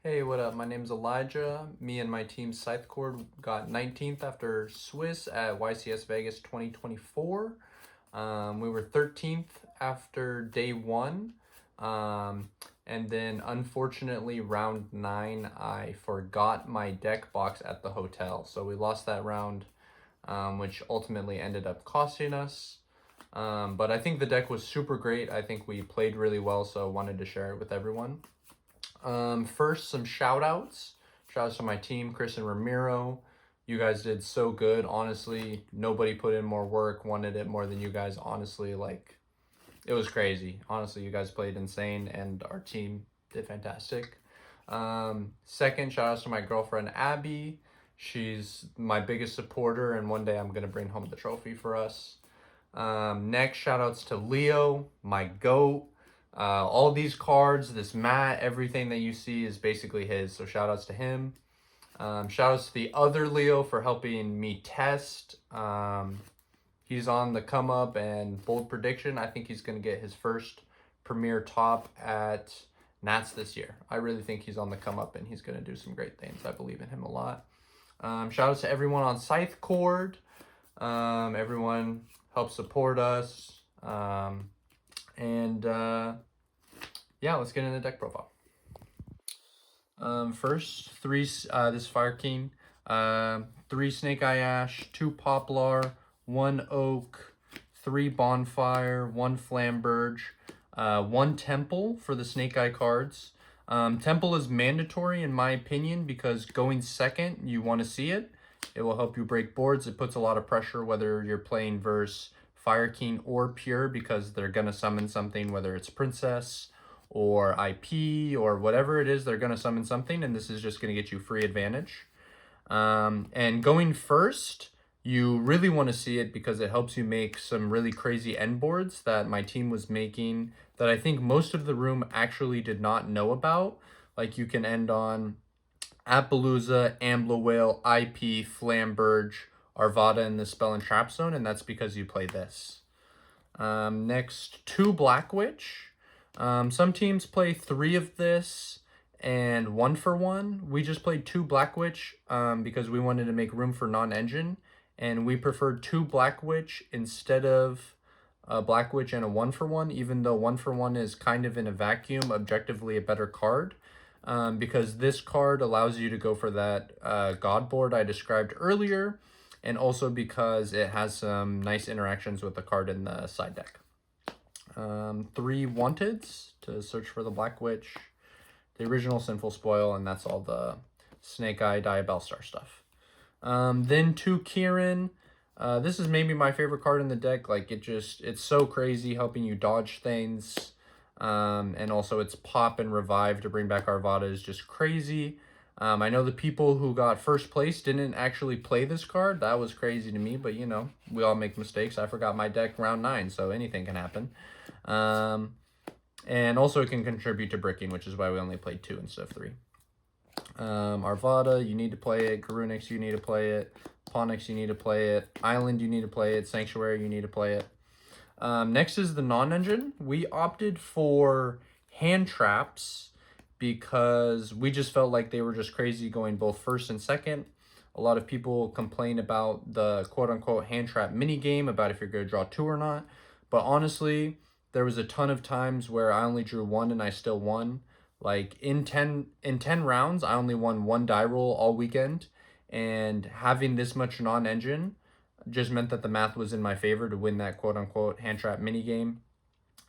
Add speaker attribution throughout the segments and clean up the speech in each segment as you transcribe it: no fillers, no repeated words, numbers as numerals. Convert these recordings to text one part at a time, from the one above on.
Speaker 1: Hey, what up? My name's Elijah. Me and my team Scythe Cord got 19th after Swiss at YCS Vegas 2024. We were 13th after day one. And then unfortunately, round 9, I forgot my deck box at the hotel. So we lost that round, which ultimately ended up costing us. But I think the deck was super great. I think we played really well, so I wanted to share it with everyone. First, some shout outs. Shout outs to my team, Chris and Ramiro. You guys did so good. Honestly, nobody put in more work, wanted it more than you guys. Honestly, it was crazy. Honestly, you guys played insane, and our team did fantastic. Second, shout outs to my girlfriend, Abby. She's my biggest supporter, and one day I'm going to bring home the trophy for us. Next, shout outs to Leo, my GOAT. All these cards, this mat, everything that you see is basically his. So shout outs to him. Shout outs to the other Leo for helping me test. He's on the come up, and bold prediction, I think he's going to get his first premier top at Nats this year. I really think he's on the come up and he's going to do some great things. I believe in him a lot. Shout outs to everyone on Scythe Cord. Everyone helped support us. Yeah, let's get into the deck profile. First, this Fire King, 3 Snake-eye Ash, 2 Poplar, 1 Oak, 3 Bonfire, 1 Flamberge, 1 Temple for the Snake-eye cards. Temple is mandatory in my opinion because going second, you want to see it. It will help you break boards. It puts a lot of pressure whether you're playing versus Fire King or Pure because they're going to summon something, whether it's Princess or IP or whatever it is, they're going to summon something, and this is just going to get you free advantage. And going first, you really want to see it because it helps you make some really crazy end boards that my team was making that I think most of the room actually did not know about. Like you can end on Appaloosa, Ambler Whale, IP, Flamberge, Arvada in the Spell and Trap Zone, and that's because you play this. Next, 2 Black Witch. Some teams play 3 of this and 1 for 1. We just played 2 Black Witch because we wanted to make room for non-engine, and we preferred 2 Black Witch instead of a Black Witch and a 1 for 1, even though 1 for 1 is kind of in a vacuum, objectively a better card. Because this card allows you to go for that God board I described earlier, and also because it has some nice interactions with the card in the side deck. 3 Wanteds to search for the Black Witch, the original Sinful Spoil, and that's all the Snake-eye Diabellstar stuff. Then 2 Kieran. This is maybe my favorite card in the deck. Like it's so crazy, helping you dodge things. And also its pop and revive to bring back Arvada is just crazy. I know the people who got first place didn't actually play this card. That was crazy to me, but you know, we all make mistakes. I forgot my deck round 9, so anything can happen. And also it can contribute to bricking, which is why we only played 2 instead of 3. Arvada, you need to play it. Garunix, you need to play it. Ponix, you need to play it. Island, you need to play it. Sanctuary, you need to play it. Next is the non-engine. We opted for hand traps because we just felt like they were just crazy going both first and second. A lot of people complain about the quote-unquote hand trap mini game, about if you're going to draw 2 or not. But honestly, there was a ton of times where I only drew 1 and I still won. Like in 10 rounds, I only won 1 die roll all weekend. And having this much non-engine just meant that the math was in my favor to win that quote-unquote hand trap mini game.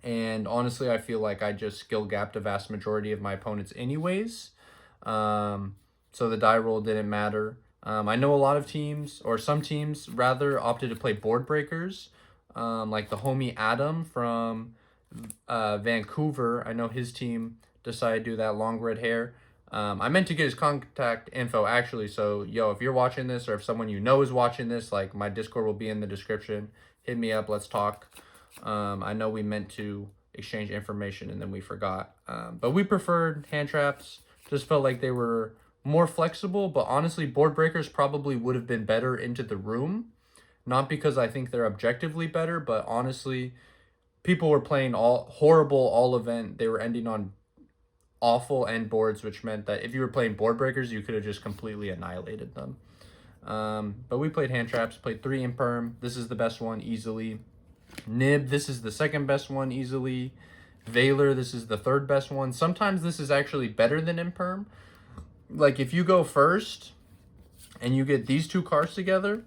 Speaker 1: And honestly, I feel like I just skill gapped a vast majority of my opponents anyways. So the die roll didn't matter. I know a lot of teams, or some teams rather, opted to play board breakers. Like the homie Adam from Vancouver. I know his team decided to do that, long red hair. I meant to get his contact info actually, so yo, if you're watching this or if someone you know is watching this, like my Discord will be in the description. Hit me up, let's talk. I know we meant to exchange information and then we forgot. But we preferred hand traps. Just felt like they were more flexible, but honestly, board breakers probably would have been better into the room. Not because I think they're objectively better, but honestly, people were playing all horrible all event. They were ending on awful end boards, which meant that if you were playing board breakers, you could have just completely annihilated them. But we played hand traps, played 3 imperm. This is the best one, easily. Nib, this is the second best one, easily. Valor, this is the third best one. Sometimes this is actually better than imperm. Like, if you go first and you get these 2 cards together,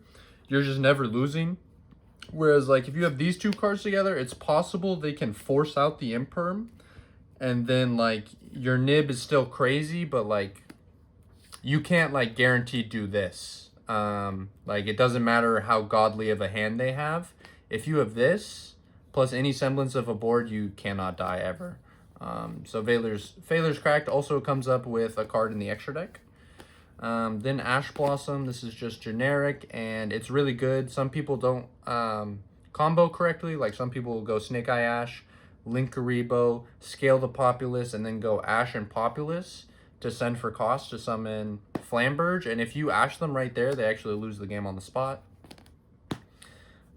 Speaker 1: you're just never losing. Whereas, like, if you have these 2 cards together, it's possible they can force out the imperm. And then, like, your nib is still crazy, but, like, you can't, like, guaranteed do this. Like, it doesn't matter how godly of a hand they have. If you have this, plus any semblance of a board, you cannot die ever. So Valor's cracked also comes up with a card in the extra deck. Then Ash Blossom, this is just generic, and it's really good. Some people don't combo correctly. Like, some people will go Snake-eye Ash, Linkuriboh, Scale the Populace, and then go Ash and Populace to send for cost to summon Flamberge. And if you Ash them right there, they actually lose the game on the spot.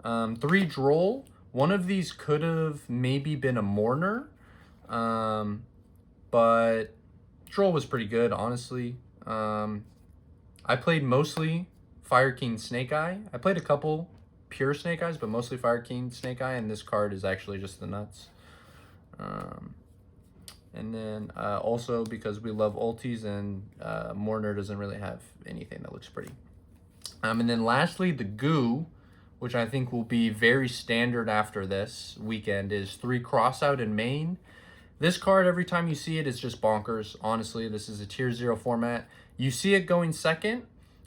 Speaker 1: 3 Droll. One of these could have maybe been a Mourner, but Droll was pretty good, honestly. I played mostly Fire King Snake-eye. I played a couple pure Snake-eyes, but mostly Fire King Snake-eye, and this card is actually just the nuts. And then also because we love ultis, and Mourner doesn't really have anything that looks pretty. And then lastly, the Goo, which I think will be very standard after this weekend, is 3 Crossout in main. This card, every time you see it, is just bonkers. Honestly, this is a tier 0 format. You see it going second,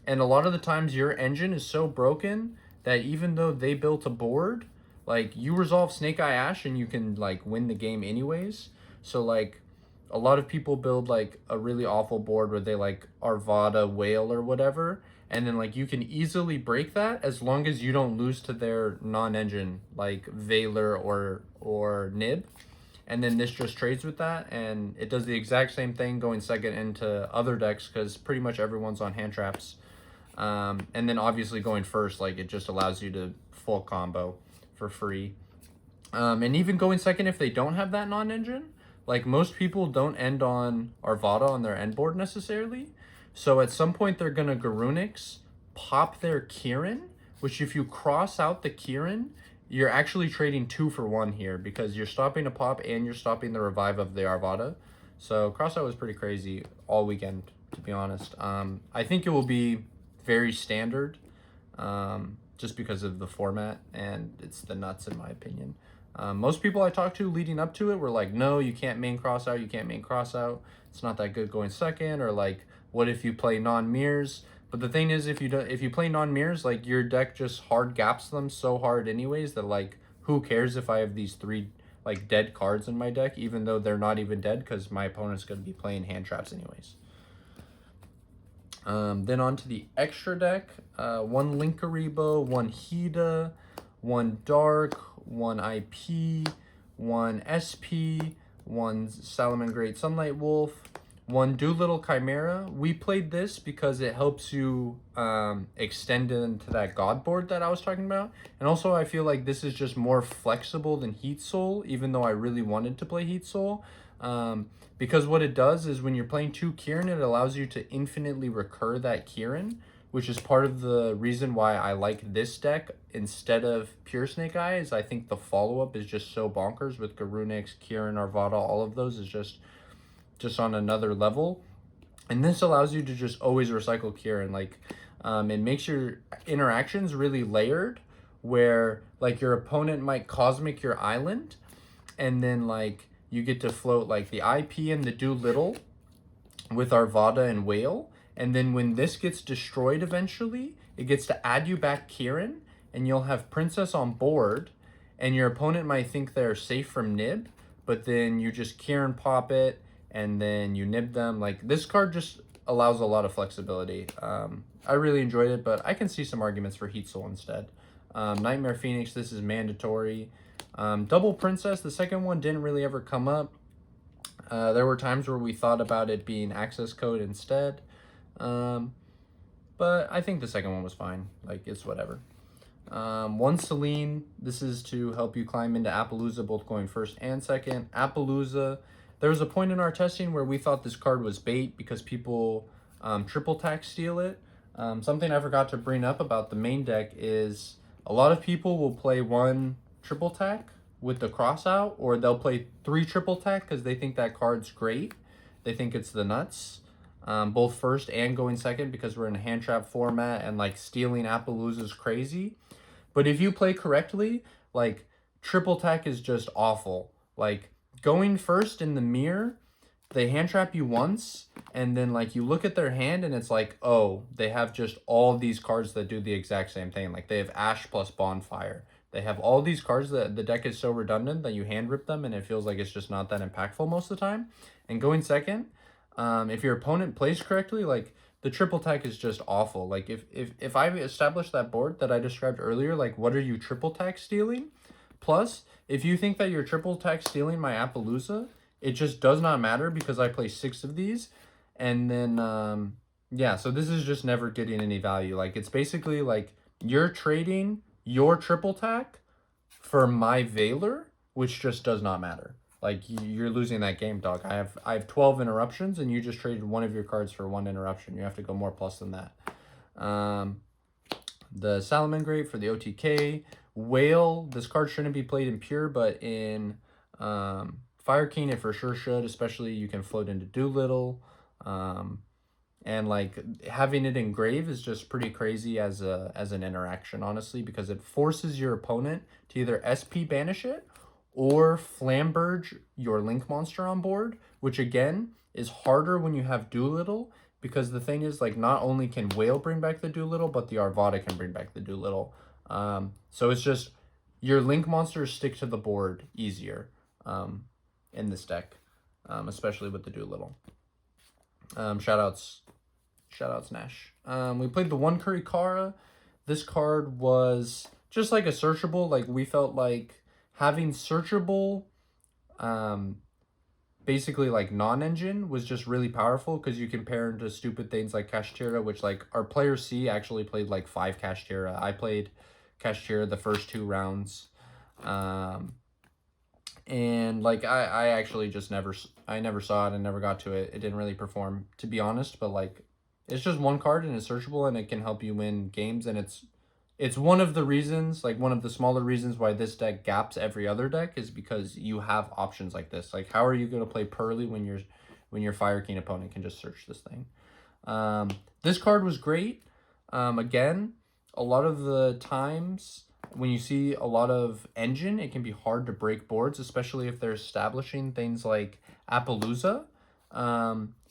Speaker 1: and a lot of the times your engine is so broken that even though they built a board, like, you resolve Snake-eye Ash and you can, like, win the game anyways. So, like, a lot of people build, like, a really awful board where they, like, Arvada, Whale, or whatever, and then, like, you can easily break that as long as you don't lose to their non-engine, like Valor or Nib. And then this just trades with that, and it does the exact same thing going second into other decks because pretty much everyone's on hand traps. And then obviously going first, like, it just allows you to full combo for free. And even going second if they don't have that non-engine, like, most people don't end on Arvada on their end board necessarily. So at some point they're going to Garunix, pop their Kieran, which if you cross out the Kieran, you're actually trading 2 for 1 here because you're stopping a pop and you're stopping the revive of the Arvada. So crossout was pretty crazy all weekend, to be honest. I think it will be very standard just because of the format, and it's the nuts in my opinion. Most people I talked to leading up to it were like, no, you can't main crossout, you can't main crossout. It's not that good going second, or like, what if you play non-mirrors? But the thing is, if you play non-mirrors, like, your deck just hard gaps them so hard anyways that, like, who cares if I have these 3, like, dead cards in my deck, even though they're not even dead because my opponent's going to be playing hand traps anyways. Then on to the extra deck. 1 Linkuriboh, 1 Hida, 1 Dark, 1 IP, 1 SP, 1 Salamangreat Sunlight Wolf, 1 Doolittle Chimera. We played this because it helps you extend into that God board that I was talking about. And also I feel like this is just more flexible than Heat Soul, even though I really wanted to play Heat Soul. Because what it does is when you're playing 2 Kieran, it allows you to infinitely recur that Kieran, which is part of the reason why I like this deck instead of pure Snake-eye. Is I think the follow-up is just so bonkers with Garunix, Kieran, Arvada, all of those is just on another level. And this allows you to just always recycle Kieran. Like, it makes your interactions really layered, where, like, your opponent might Cosmic your island, and then, like, you get to float, like, the IP and the Doolittle with Arvada and Whale. And then when this gets destroyed eventually, it gets to add you back Kieran, and you'll have Princess on board, and your opponent might think they're safe from Nib, but then you just Kieran pop it, and then you nib them. Like, this card just allows a lot of flexibility. I really enjoyed it, but I can see some arguments for Heat Soul instead. Nightmare Phoenix, this is mandatory. Double Princess, the second one didn't really ever come up. There were times where we thought about it being access code instead. But I think the second one was fine. Like, it's whatever. 1 Celine, this is to help you climb into Appaloosa, both going first and second. Appaloosa, there was a point in our testing where we thought this card was bait because people triple tax steal it. Something I forgot to bring up about the main deck is a lot of people will play 1 triple tack with the cross out, or they'll play 3 triple tack because they think that card's great. They think it's the nuts. Both first and going second, because we're in a hand trap format and like stealing Appaloosa is crazy. But if you play correctly, like triple tack is just awful. Like going first in the mirror, they hand trap you once, and then like you look at their hand and it's like, oh, they have just all these cards that do the exact same thing. Like they have Ash plus Bonfire. They have all these cards that the deck is so redundant that you hand rip them and it feels like it's just not that impactful most of the time. And going second, if your opponent plays correctly, like the triple tack is just awful. Like if I establish that board that I described earlier, like what are you triple tack stealing? Plus, if you think that you're triple tack stealing my Appaloosa, it just does not matter because I play 6 of these. And then, yeah, so this is just never getting any value. Like it's basically like you're trading your triple tack for my Veiler, which just does not matter. Like you're losing that game, dog. I have 12 interruptions, and you just traded one of your cards for 1 interruption. You have to go more plus than that. The Salamangreat for the OTK. Whale, this card shouldn't be played in pure, but in Fire King it for sure should, especially you can float into Doolittle. And like having it in Grave is just pretty crazy as an interaction, honestly, because it forces your opponent to either SP banish it or Flamberge your Link monster on board, which again is harder when you have Doolittle, because the thing is, like, not only can Whale bring back the Doolittle, but the Arvada can bring back the Doolittle. So it's just your Link monsters stick to the board easier in this deck, especially with the Doolittle. Shoutouts Nash. We played the 1 Kurikara. This card was just like a searchable. Like we felt like having searchable, basically like non-engine was just really powerful because you can pair into stupid things like Kashtira, which like our player C actually played like 5 Kashtira. I played Kashtira the first 2 rounds. And like I actually just never saw it and never got to it. It didn't really perform, to be honest, but like it's just 1 card and it's searchable and it can help you win games, and it's one of the reasons, like one of the smaller reasons why this deck gaps every other deck, is because you have options like this. Like how are you going to play Pearly when your Fire King opponent can just search this thing? This card was great. Again, a lot of the times when you see a lot of engine, it can be hard to break boards, especially if they're establishing things like Appaloosa.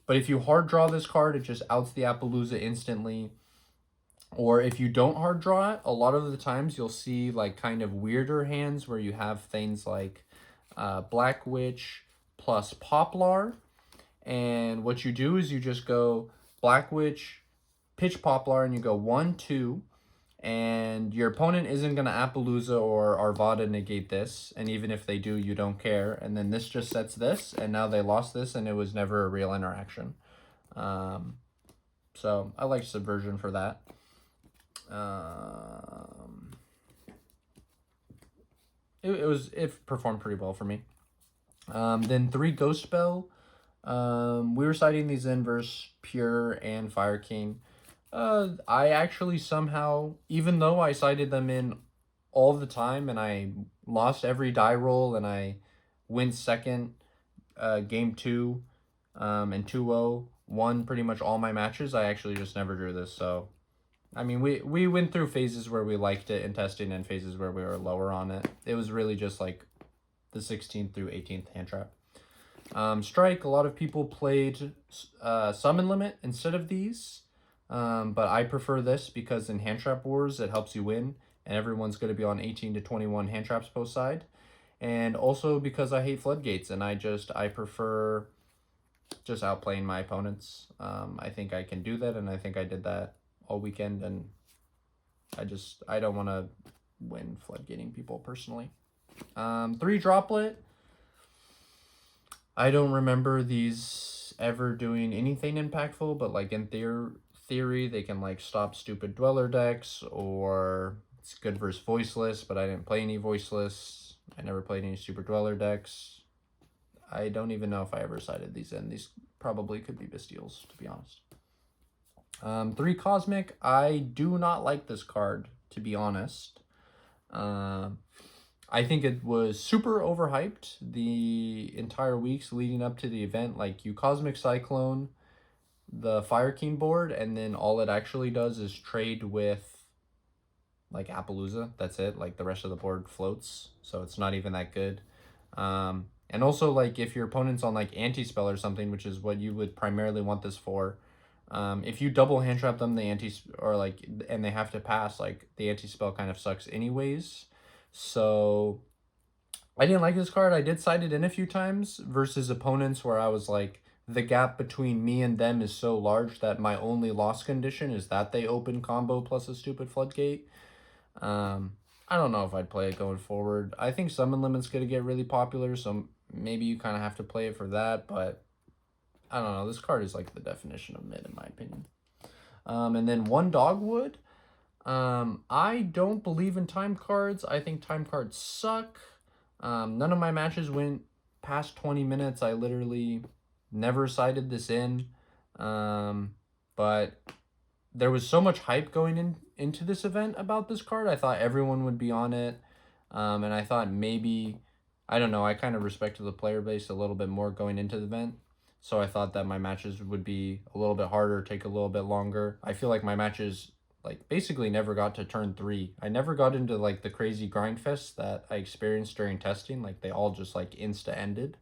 Speaker 1: But if you hard draw this card, it just outs the Appaloosa instantly. Or if you don't hard draw it, a lot of the times you'll see like kind of weirder hands where you have things like Black Witch plus Poplar. And what you do is you just go Black Witch, pitch Poplar, and you go 1, 2. And your opponent isn't going to Appaloosa or Arvada negate this. And even if they do, you don't care. And then this just sets this. And now they lost this, and it was never a real interaction. So I like Subversion for that. It performed pretty well for me. Then 3 Ghost Bell. We were citing these in versus Pure and Fire King. I actually somehow, even though I cited them in all the time and I lost every die roll and I went second game 2 and 2-0, won pretty much all my matches, I actually just never drew this. So I mean, we went through phases where we liked it in testing and phases where we were lower on it. It was really just like the 16th through 18th hand trap. Strike, a lot of people played Summon Limit instead of these. But I prefer this because in hand trap wars, it helps you win. And everyone's going to be on 18 to 21 hand traps post side. And also because I hate floodgates and I prefer just outplaying my opponents. I think I can do that, and I think I did that all weekend, and I don't want to win floodgating people personally. 3 Droplet. I don't remember these ever doing anything impactful, but like in theory, they can like stop stupid Dweller decks, or it's good versus Voiceless, but I didn't play any Voiceless. I never played any Super Dweller decks. I don't even know if I ever sided these in. These probably could be Bestials, to be honest. 3 Cosmic. I do not like this card, to be honest. I think it was super overhyped the entire weeks leading up to the event. Like, you Cosmic Cyclone the Fire King board, and then all it actually does is trade with, like, Appaloosa. That's it. Like, the rest of the board floats, so it's not even that good. And also, like, if your opponent's on, like, Anti-Spell or something, which is what you would primarily want this for, if you double hand trap them, and they have to pass, like, the Anti-Spell kind of sucks anyways. So I didn't like this card. I did side it in a few times versus opponents where I was like, the gap between me and them is so large that my only loss condition is that they open combo plus a stupid floodgate. I don't know if I'd play it going forward. I think Summon Limit's going to get really popular, so maybe you kind of have to play it for that, but I don't know. This card is like the definition of mid, in my opinion. And then 1 Dogwood. I don't believe in time cards. I think time cards suck. None of my matches went past 20 minutes. I literally never sided this in. But there was so much hype going into this event about this card. I thought everyone would be on it. And I thought maybe, I don't know, I kind of respected the player base a little bit more going into the event. So I thought that my matches would be a little bit harder, take a little bit longer. I feel like my matches, like, basically never got to turn 3. I never got into, like, the crazy grind fest that I experienced during testing. Like, they all just, like, insta-ended.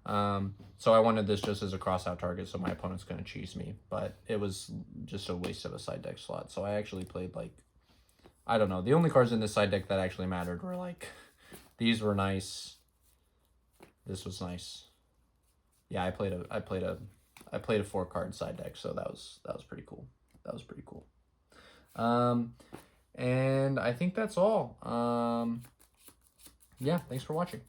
Speaker 1: So I wanted this just as a cross-out target, so my opponent's going to cheese me. But it was just a waste of a side deck slot. So I actually played, like, I don't know. The only cards in this side deck that actually mattered were, like, these were nice. This was nice. Yeah, I played a 4-card side deck, so that was pretty cool. That was pretty cool. And I think that's all. Yeah, thanks for watching.